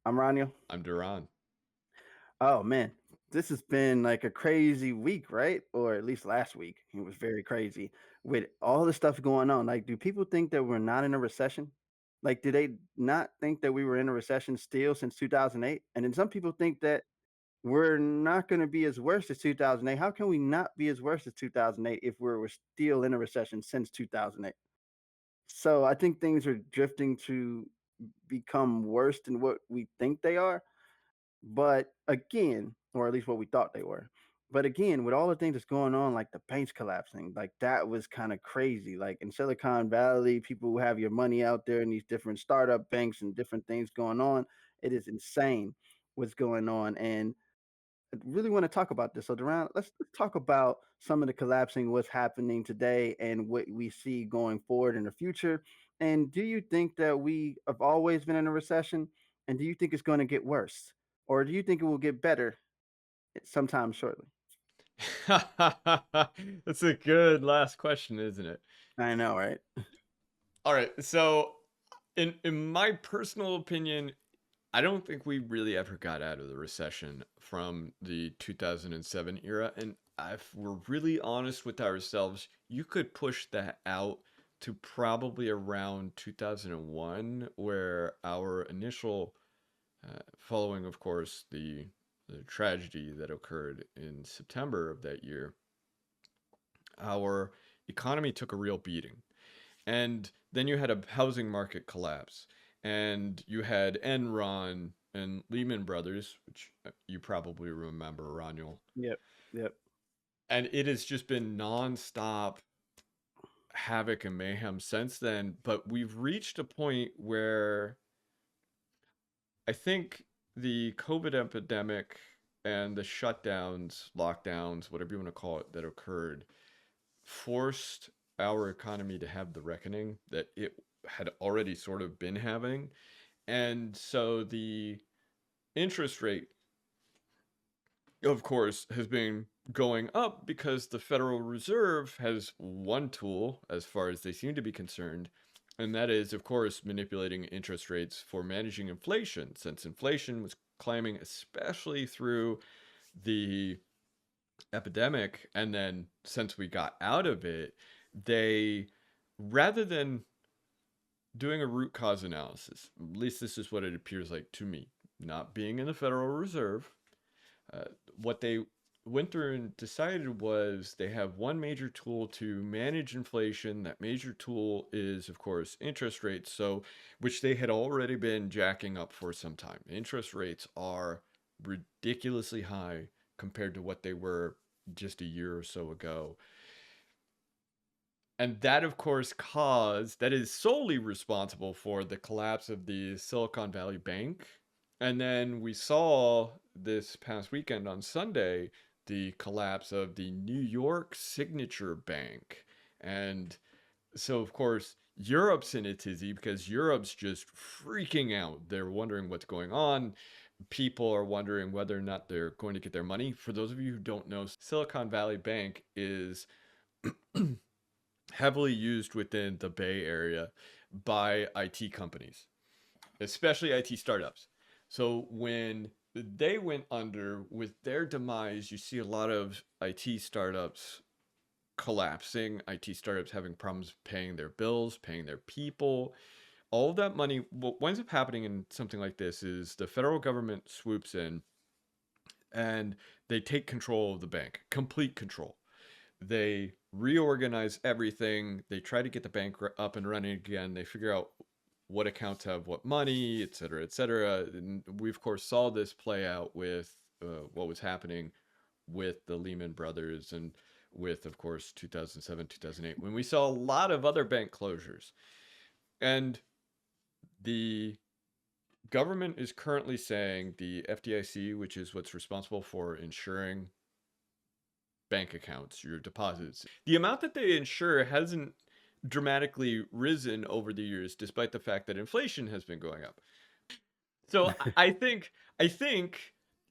I'm Roniel. I'm DaRon. Oh man, this has been like a crazy week, right? Or at least last week. It was very crazy with all the stuff going on. Like, do people think that we're not in a recession? Like, do they not think that we were in a recession still since 2008? And then some people think that we're not going to be as worse as 2008. How can we not be as worse as 2008 if we're still in a recession since 2008? So I think things are drifting to become worse than what we think they are. But again, or at least what we thought they were. But again, with all the things that's going on, like the banks collapsing, like that was kind of crazy. Like in Silicon Valley, people who have your money out there in these different startup banks and different things going on. It is insane what's going on. And I really want to talk about this. So, Duran, let's talk about some of the collapsing, what's happening today, and what we see going forward in the future. And do you think that we have always been in a recession? And do you think it's going to get worse? Or do you think it will get better sometime shortly? That's a good last question, isn't it? I know, right? All right. So, in my personal opinion, I don't think we really ever got out of the recession from the 2007 era. And if we're really honest with ourselves, you could push that out to probably around 2001, where our initial, following, of course, the tragedy that occurred in September of that year, our economy took a real beating. And then you had a housing market collapse. And you had Enron and Lehman Brothers, which you probably remember, Roniel. Yep. Yep. And it has just been nonstop havoc and mayhem since then. But we've reached a point where I think the COVID epidemic and the shutdowns, lockdowns, whatever you want to call it, that occurred forced our economy to have the reckoning that it had already sort of been having. And so the interest rate, of course, has been going up because the Federal Reserve has one tool, as far as they seem to be concerned, and that is, of course, manipulating interest rates for managing inflation, since inflation was climbing, especially through the epidemic. And then since we got out of it, they, rather than doing a root cause analysis, at least this is what it appears like to me, not being in the Federal Reserve, uh, what they went through and decided was they have one major tool to manage inflation. That major tool is, of course, interest rates, so which they had already been jacking up for some time. Interest rates are ridiculously high compared to what they were just a year or so ago. And that, of course, that is solely responsible for the collapse of the Silicon Valley Bank. And then we saw this past weekend on Sunday the collapse of the New York Signature Bank. And so, of course, Europe's in a tizzy because Europe's just freaking out. They're wondering what's going on. People are wondering whether or not they're going to get their money. For those of you who don't know, Silicon Valley Bank is heavily used within the Bay Area by IT companies, especially IT startups. So when they went under with their demise, you see a lot of IT startups collapsing, IT startups having problems paying their bills, paying their people. All of that money, what winds up happening in something like this is the federal government swoops in and they take control of the bank, complete control. They reorganize everything. They try to get the bank up and running again. They figure out what accounts have what money, et cetera, et cetera. And we, of course, saw this play out with what was happening with the Lehman Brothers and with, of course, 2007, 2008, when we saw a lot of other bank closures. And the government is currently saying, the FDIC, which is what's responsible for insuring bank accounts, your deposits. The amount that they insure hasn't dramatically risen over the years, despite the fact that inflation has been going up. So I think,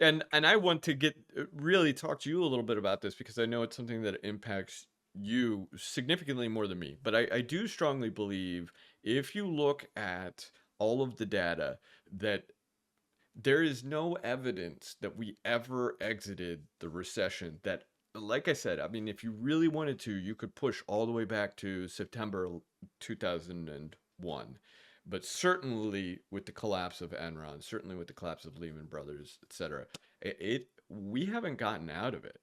and I want to get really talk to you a little bit about this because I know it's something that impacts you significantly more than me. But I do strongly believe if you look at all of the data that there is no evidence that we ever exited the recession. That, like I said, I mean, if you really wanted to, you could push all the way back to September 2001. But certainly with the collapse of Enron, certainly with the collapse of Lehman Brothers, etc., we haven't gotten out of it.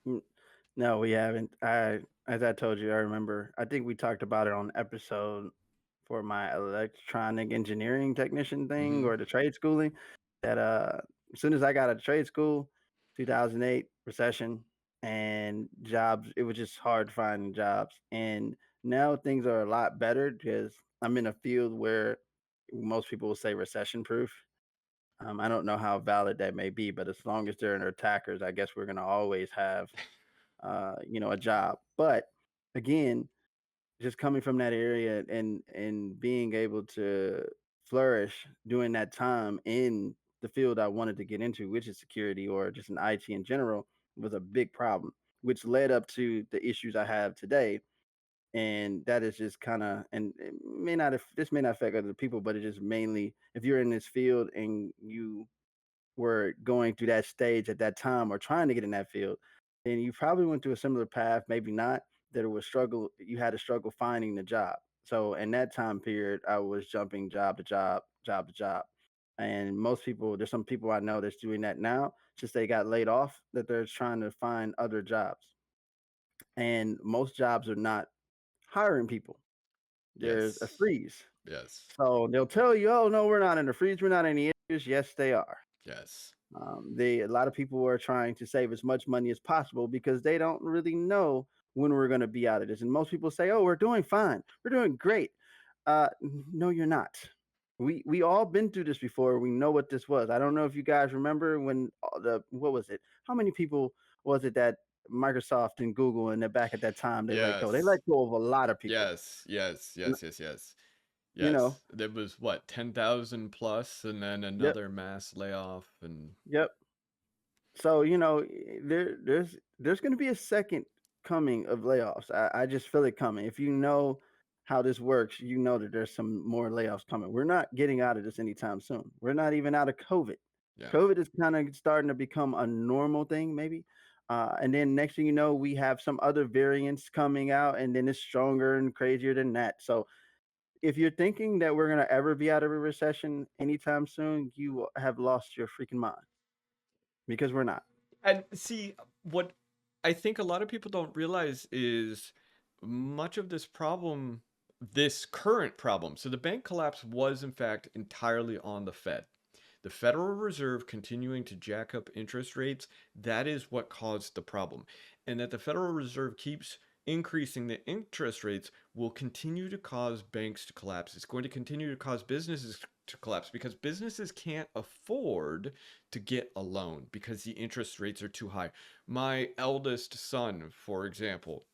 Mm, no, we haven't. As I told you, I remember. I think we talked about it on episode for my electronic engineering technician thing Mm-hmm. or the trade schooling. That as soon as I got out of trade school, 2008 recession and jobs, it was just hard finding jobs. And now things are a lot better because I'm in a field where most people will say recession proof. I don't know how valid that may be, but as long as they're in attackers, I guess we're gonna always have a job. But again, just coming from that area and being able to flourish during that time in the field I wanted to get into, which is security or just an IT in general, was a big problem, which led up to the issues I have today. And that is just kind of, and it may not, this may not affect other people, but it just mainly, if you're in this field and you were going through that stage at that time or trying to get in that field, then you probably went through a similar path, maybe not, that it was struggle, you had to struggle finding the job. So in that time period, I was jumping job to job, job to job. And most people, there's some people I know that's doing that now, since they got laid off, that they're trying to find other jobs. And most jobs are not hiring people. There's a Yes. freeze. Yes. So they'll tell you, oh no, we're not in a freeze, we're not in any issues. Yes, they are. Yes. A lot of people are trying to save as much money as possible because they don't really know when we're going to be out of this. And most people say, "Oh, we're doing fine, we're doing great." No, you're not. We all been through this before. We know what this was. I don't know if you guys remember when the what was it? How many people was it that Microsoft and Google and back at that time they let go? They Yes. let go of a lot of people. Yes. Yes. N- Yes. Yes. Yes. You know. Yes. There was what, 10,000 plus, and then Yep. another mass layoff, and Yep. So there's going to be a second coming of layoffs. I just feel it coming. If you know how this works, you know that there's some more layoffs coming. We're not getting out of this anytime soon. We're not even out of COVID. yeah. COVID is kind of starting to become a normal thing, maybe. And then next thing you know, we have some other variants coming out, and then it's stronger and crazier than that. So if you're thinking that we're gonna ever be out of a recession anytime soon, you have lost your freaking mind because we're not. And see, what I think a lot of people don't realize is much of this problem, this current problem. So the bank collapse was, in fact, entirely on the Fed. The Federal Reserve continuing to jack up interest rates, that is what caused the problem. And that the Federal Reserve keeps increasing the interest rates will continue to cause banks to collapse. It's going to continue to cause businesses to collapse because businesses can't afford to get a loan because the interest rates are too high. My eldest son, for example,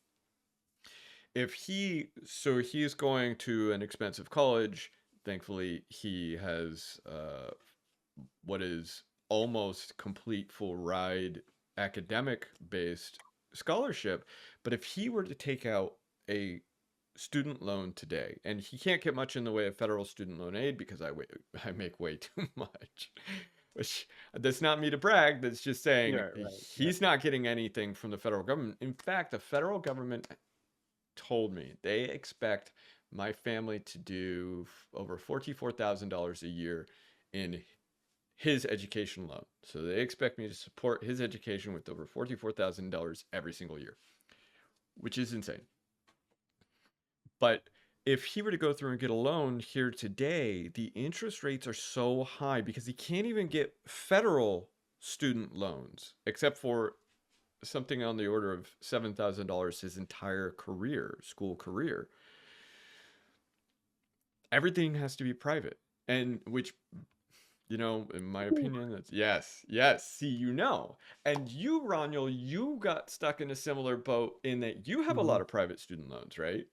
if he is going to an expensive college, thankfully he has what is almost complete full ride academic based scholarship. But if he were to take out a student loan today, and he can't get much in the way of federal student loan aid because I make way too much. Which, that's not me to brag. That's just saying Right, right, right. he's not getting anything from the federal government. In fact, the federal government told me they expect my family to do over $44,000 a year in his education loan. So they expect me to support his education with over $44,000 every single year, which is insane. But if he were to go through and get a loan here today, the interest rates are so high because he can't even get federal student loans, except for something on the order of $7,000 his entire career, school career. Everything has to be private. And which, in my opinion, that's yes, yes. See, and you, Roniel, you got stuck in a similar boat in that you have a Mhm. lot of private student loans, right?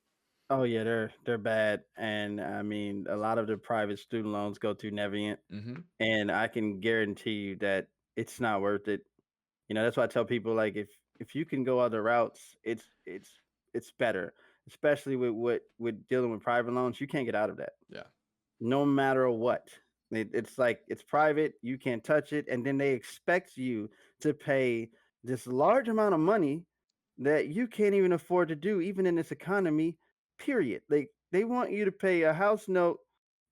Oh yeah, they're bad, and I mean a lot of the private student loans go through Navient, Mm-hmm. and I can guarantee you that it's not worth it. That's why I tell people like if you can go other routes, it's better, especially with dealing with private loans. You can't get out of that, Yeah. no matter what. It's like it's private, you can't touch it, and then they expect you to pay this large amount of money that you can't even afford to do, even in this economy. Period. They want you to pay a house note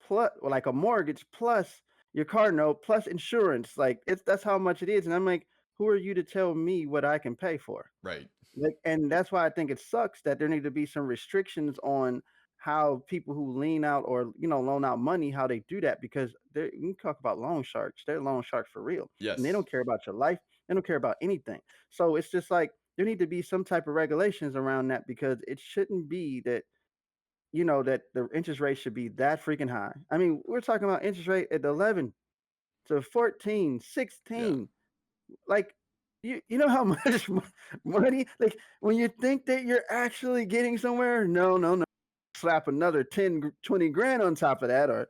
plus, like a mortgage plus your car note plus insurance. Like it's that's how much it is, and I'm like, who are you to tell me what I can pay for? Right. Like, and that's why I think it sucks that there need to be some restrictions on how people who lean out or loan out money, how they do that, because they you talk about loan sharks, they're loan sharks for real, and they Yes. don't care about your life, they don't care about anything. So it's just like there need to be some type of regulations around that, because it shouldn't be that that the interest rate should be that freaking high. I mean, we're talking about interest rate at 11 to 14, Yeah. 16. Like, you know how much money, like, when you think that you're actually getting somewhere, no, no, no, slap another 20 grand on top of that, or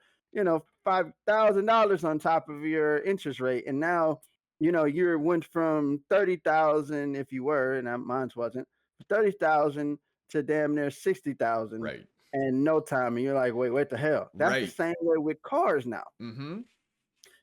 $5,000 on top of your interest rate, and now you went from 30,000, if you were, and mine wasn't, 30,000 to damn near 60,000 Right. in no time, and you're like, wait, what the hell? That's the Right. same way with cars now. Mm-hmm.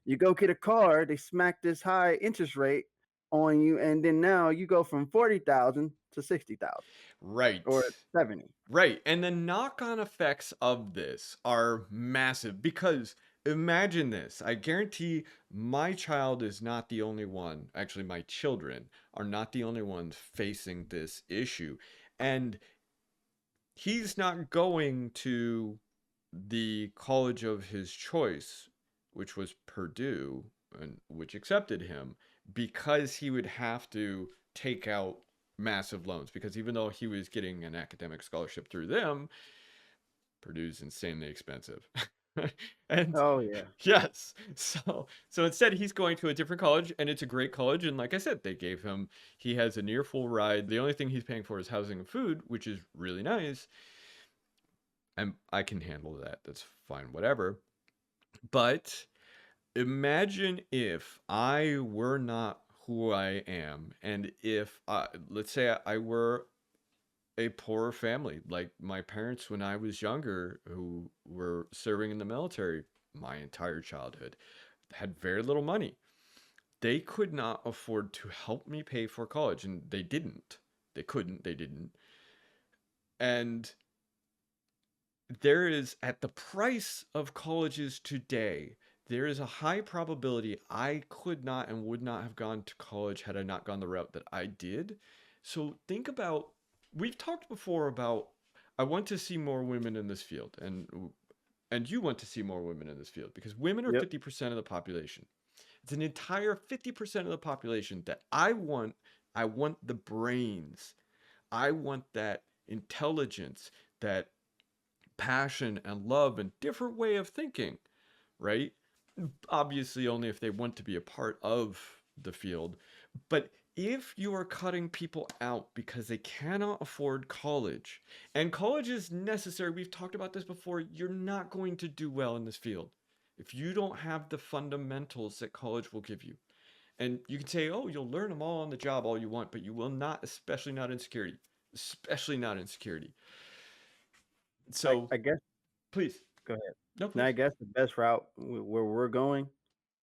You go get a car, they smack this high interest rate on you, and then now you go from 40,000 to 60,000 Right. or 70. Right. And the knock-on effects of this are massive because imagine this. I guarantee my child is not the only one. Actually, my children are not the only ones facing this issue. And he's not going to the college of his choice, which was Purdue, and which accepted him, because he would have to take out massive loans. Because even though he was getting an academic scholarship through them, Purdue's insanely expensive. And Oh yeah. yes, so instead he's going to a different college, and it's a great college. And like I said, they gave him, he has a near full ride. The only thing he's paying for is housing and food, which is really nice, and I can handle that. That's fine, whatever. But imagine if I were not who I am, and if let's say I were a poor family, like my parents when I was younger, who were serving in the military my entire childhood, had very little money. They could not afford to help me pay for college, and they didn't. They couldn't. They didn't. And there is, at the price of colleges today, there is a high probability I could not and would not have gone to college had I not gone the route that I did. So think about, we've talked before about, I want to see more women in this field, and you want to see more women in this field because women are Yep. 50% of the population. It's an entire 50% of the population that I want. I want the brains. I want that intelligence, that passion and love and different way of thinking, right? Obviously, only if they want to be a part of the field. But if you are cutting people out because they cannot afford college, and college is necessary, we've talked about this before, you're not going to do well in this field if you don't have the fundamentals that college will give you. And you can say, oh, you'll learn them all on the job all you want, but you will not, especially not in security. Especially not in security. So I guess please. go ahead. No, Now I please. guess the best route where we're going,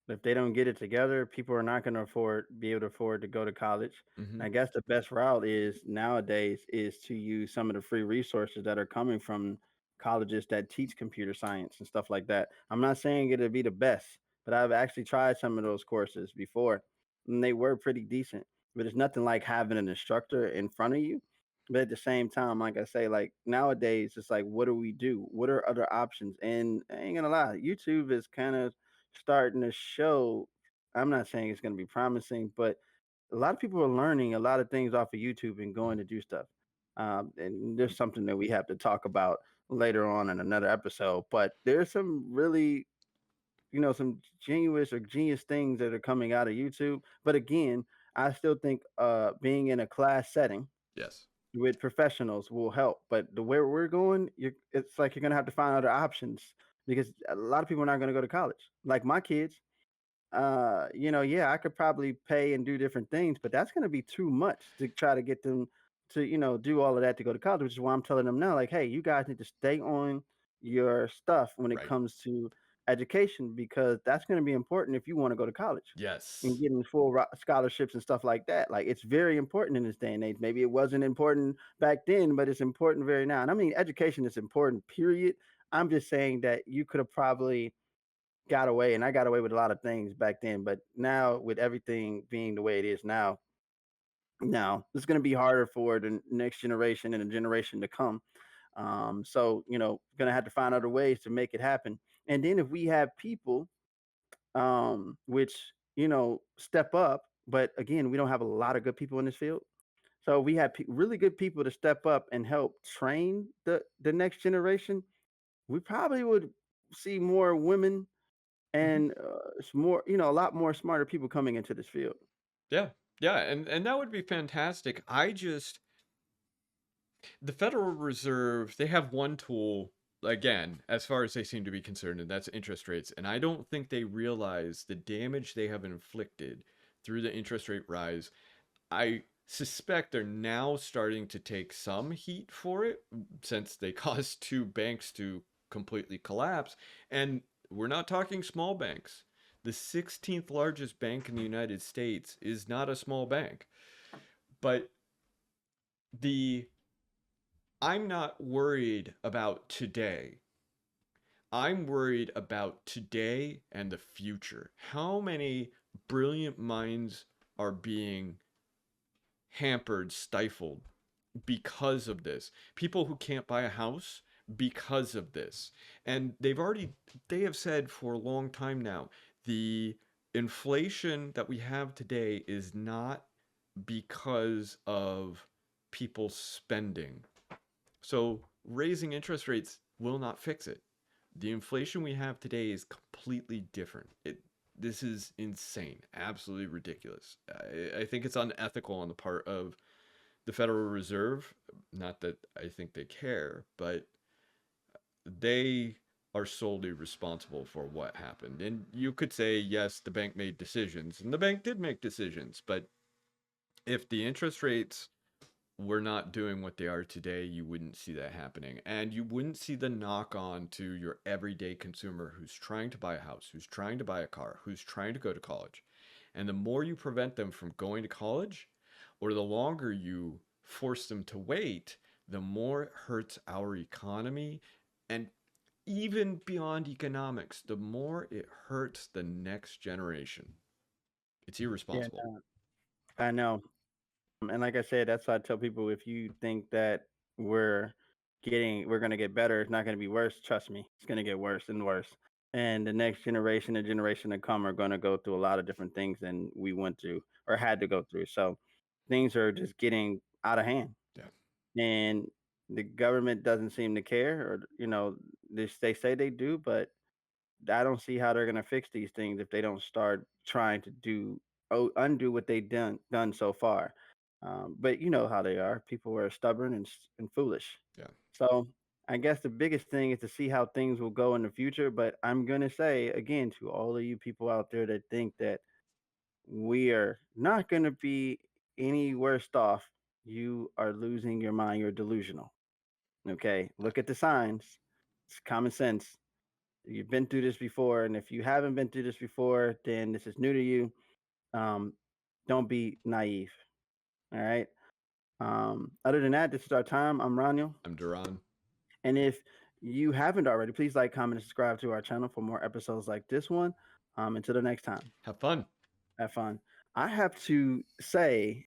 if they don't get it together, people are not going to be able to afford to go to college. Mm-hmm. And I guess the best route is nowadays is to use some of the free resources that are coming from colleges that teach computer science and stuff like that. I'm not saying it'll be the best, but I've actually tried some of those courses before, and they were pretty decent. But it's nothing like having an instructor in front of you. But at the same time, like I say, like nowadays, it's like, what do we do? What are other options? And I ain't gonna lie, YouTube is kind of starting to show. I'm not saying it's going to be promising, but a lot of people are learning a lot of things off of YouTube and going to do stuff. And there's something that we have to talk about later on in another episode. But there's some really, some genuine or genius things that are coming out of YouTube. But again, I still think being in a class setting Yes. with professionals will help. But the way we're going, it's like you're going to have to find other options, because a lot of people are not going to go to college. Like my kids, yeah, I could probably pay and do different things, but that's going to be too much to try to get them to, do all of that to go to college, which is why I'm telling them now, like, hey, you guys need to stay on your stuff when it Right. comes to education because that's going to be important if you want to go to college and Yes. getting full scholarships and stuff like that. Like it's very important in this day and age. Maybe it wasn't important back then, but it's important very now. And I mean, education is important, period. I'm just saying that you could have probably got away, and I got away with a lot of things back then, but now with everything being the way it is now it's going to be harder for the next generation and the generation to come. So going to have to find other ways to make it happen. And then if we have people, which step up, but again, we don't have a lot of good people in this field. So we have really good people to step up and help train the next generation. We probably would see more women Mhm. and more, a lot more smarter people coming into this field. Yeah. Yeah, and that would be fantastic. The Federal Reserve, they have one tool, again, as far as they seem to be concerned, and that's interest rates. And I don't think they realize the damage they have inflicted through the interest rate rise. I suspect they're now starting to take some heat for it since they caused two banks to completely collapse. And we're not talking small banks. The 16th largest bank in the United States is not a small bank. But the I'm not worried about today. I'm worried about today and the future. How many brilliant minds are being hampered, stifled because of this? People who can't buy a house because of this. And they have said for a long time now, the inflation that we have today is not because of people spending. So raising interest rates will not fix it. The inflation we have today is completely different. This is insane, absolutely ridiculous. I think it's unethical on the part of the Federal Reserve. Not that I think they care, but they are solely responsible for what happened. And you could say, yes, the bank made decisions, and the bank did make decisions, but if the interest rates were not doing what they are today, you wouldn't see that happening. And you wouldn't see the knock on to your everyday consumer who's trying to buy a house, who's trying to buy a car, who's trying to go to college. And the more you prevent them from going to college, or the longer you force them to wait, the more it hurts our economy. And even beyond economics, the more it hurts the next generation. It's Yeah, irresponsible. I know. And like I said, that's why I tell people if you think that we're we're gonna get better, it's not gonna be worse. Trust me, it's gonna get worse and worse. And the next generation, the generation to come, are gonna go through a lot of different things than we went through or had to go through. So things are just getting out of hand, Yeah. and the government doesn't seem to care, or they say they do, but I don't see how they're gonna fix these things if they don't start trying to undo what they've done so far. But you know how they are. People are stubborn and foolish. Yeah. So I guess the biggest thing is to see how things will go in the future. But I'm gonna say again to all of you people out there that think that we are not gonna be any worse off, you are losing your mind. You're delusional. Okay, look at the signs. It's common sense. You've been through this before, and if you haven't been through this before, then this is new to you. Um, don't be naive. All right. Other than that, this is our time. I'm Roniel, I'm DaRon. and if you haven't already, please like, comment, and subscribe to our channel for more episodes like this one. Until the next time, Have fun. have fun. I have to say